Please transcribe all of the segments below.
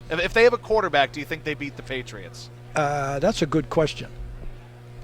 If they have a quarterback, do you think they beat the Patriots? That's a good question.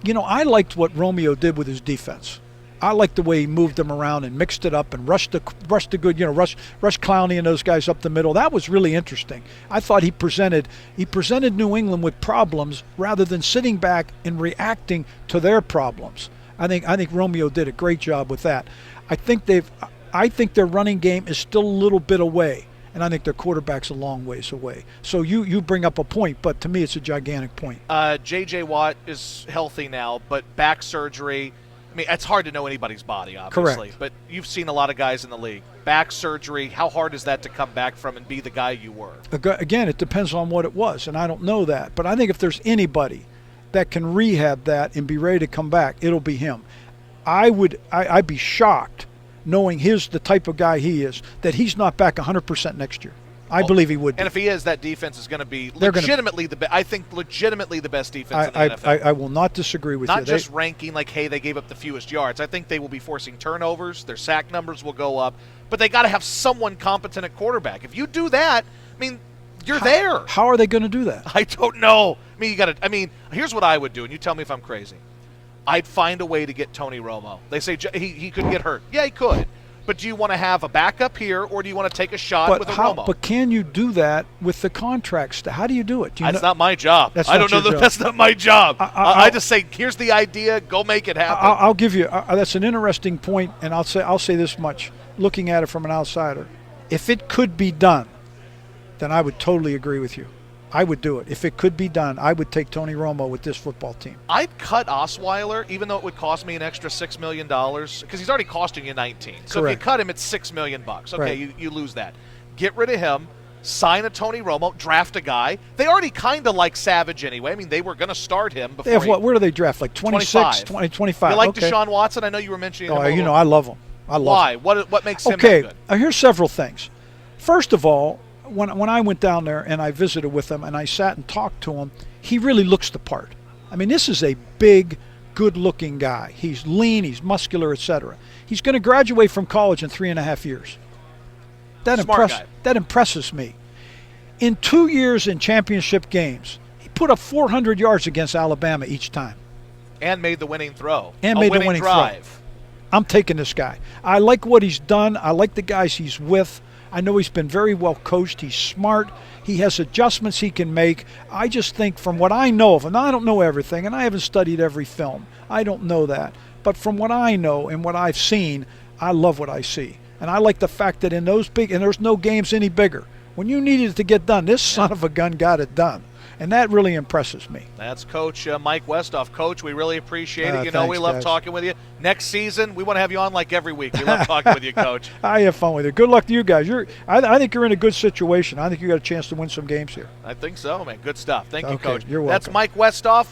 I liked what Romeo did with his defense. I liked the way he moved them around and mixed it up and rushed the good, rush Clowney and those guys up the middle. That was really interesting. I thought he presented New England with problems rather than sitting back and reacting to their problems. I think Romeo did a great job with that. I think their running game is still a little bit away, and I think their quarterback's a long ways away. So you bring up a point, but to me it's a gigantic point. J.J. Watt is healthy now, but back surgery. I mean, it's hard to know anybody's body, obviously. Correct. But you've seen a lot of guys in the league. Back surgery, how hard is that to come back from and be the guy you were? Again, it depends on what it was, and I don't know that. But I think if there's anybody that can rehab that and be ready to come back, it'll be him. I'd be shocked, knowing the type of guy he is, that he's not back 100% next year. I believe he would be. And if he is, that defense is going to be legitimately the best. I think legitimately the best defense in the NFL. I will not disagree with you. Not just ranking like, hey, they gave up the fewest yards. I think they will be forcing turnovers. Their sack numbers will go up. But they got to have someone competent at quarterback. If you do that, I mean, you're there. How are they going to do that? I don't know. Here's what I would do, and you tell me if I'm crazy. I'd find a way to get Tony Romo. They say he could get hurt. Yeah, he could. But do you want to have a backup here, or do you want to take a shot with a Romo? But can you do that with the contracts? How do you do it? That's not my job. I don't know. That's not my job. I just say, here's the idea. Go make it happen. I'll give you. That's an interesting point, and I'll say this much. Looking at it from an outsider, if it could be done, then I would totally agree with you. I would do it. If it could be done, I would take Tony Romo with this football team. I'd cut Osweiler, even though it would cost me an extra $6 million, because he's already costing you 19. So Correct. if you cut him, it's $6 million. Okay, right. you lose that. Get rid of him, sign a Tony Romo, draft a guy. They already kind of like Savage anyway. I mean, they were going to start him before. They have what? Where do they draft? Like 26, 25. You like okay. Deshaun Watson? I know you were mentioning him. I love him. Why? What makes him okay? that good? Here's several things. First of all, when I went down there and I visited with him and I sat and talked to him, he really looks the part. I mean, this is a big, good-looking guy. He's lean, he's muscular, etc. He's going to graduate from college in 3.5 years. That impresses me. In 2 years in championship games, he put up 400 yards against Alabama each time. And made the winning throw. And made the winning drive. Throw. I'm taking this guy. I like what he's done. I like the guys he's with. I know he's been very well coached. He's smart. He has adjustments he can make. I just think from what I know of him, I don't know everything, and I haven't studied every film. I don't know that. But from what I know and what I've seen, I love what I see. And I like the fact that in those big, and there's no games any bigger. When you needed it to get done, this son of a gun got it done. And that really impresses me. That's Coach Mike Westhoff. Coach, we really appreciate it. Thanks, we love talking with you. Next season, we want to have you on like every week. We love talking with you, Coach. I have fun with you. Good luck to you guys. I think you're in a good situation. I think you got a chance to win some games here. I think so, man. Good stuff. Thank you, Coach. You're welcome. That's Mike Westhoff.